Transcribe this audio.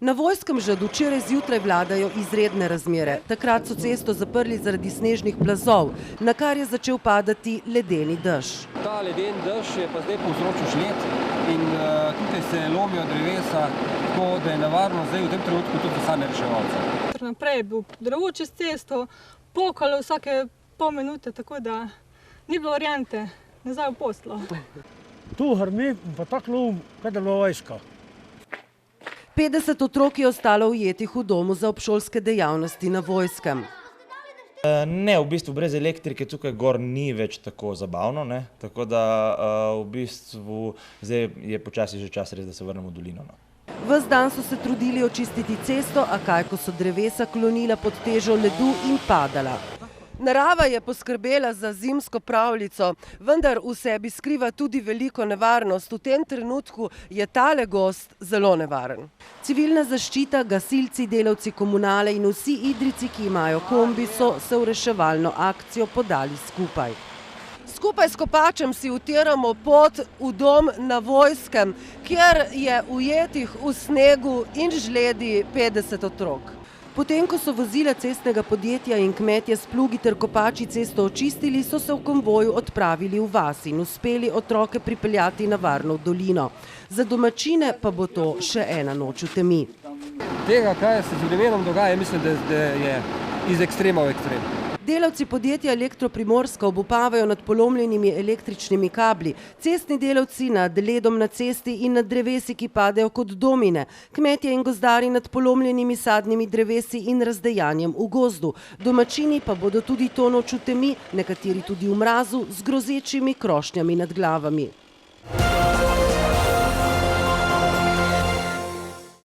Na Vojskem že od včeraj zjutraj vladajo izredne razmere. Takrat so cesto zaprli zaradi snežnih plazov, na kar je začel padati ledeni dež. Ta ledeni dež je pa zdaj povzročil žled in tukaj se lomijo drevesa, tako da je nevarno zdaj v tem trenutku tudi za same reševalce. Naprej je bil drevo čez cesto, pokalo vsake pol minute, tako da ni bilo variante, nazaj v poslo. Tu hrmi pa tako lov, kaj da je bila vojska. 50 otrok je ostalo ujetih v domu za obšolske dejavnosti na Vojskem. Ne, v bistvu brez elektrike tukaj gor ni več tako zabavno, ne? Tako da v bistvu zdaj je počasi že čas res, da se vrnemo v dolino. Ves dan so se trudili očistiti cesto, a kaj, ko so drevesa klonila pod težo ledu in padala. Narava je poskrbela za zimsko pravljico, vendar v sebi skriva tudi veliko nevarnost. V tem trenutku je tale gozd zelo nevaren. Civilna zaščita, gasilci, delavci komunale in vsi Idrijci, ki imajo kombi, so se v reševalno akcijo podali skupaj. Skupaj s Kopačem si utiramo pot v dom na Vojskem, kjer je ujetih v snegu in žledi 50 otrok. Potem, ko so vozila cestnega podjetja in kmetje s plugi ter kopači cesto očistili, so se v konvoju odpravili v vas in uspeli otroke pripeljati na varno v dolino. Za domačine pa bo to še ena noč v temi. Tega, kaj se z vremenom dogaja, mislim, da je iz ekstrema v ekstrem. Delavci podjetja Elektro Primorska obupavajo nad polomljenimi električnimi kabli, cestni delavci nad ledom na cesti in nad drevesi, ki padejo kot domine, kmetje in gozdari nad polomljenimi sadnimi drevesi in razdejanjem v gozdu. Domačini pa bodo tudi to noč v temi, nekateri tudi v mrazu, z grozečimi krošnjami nad glavami.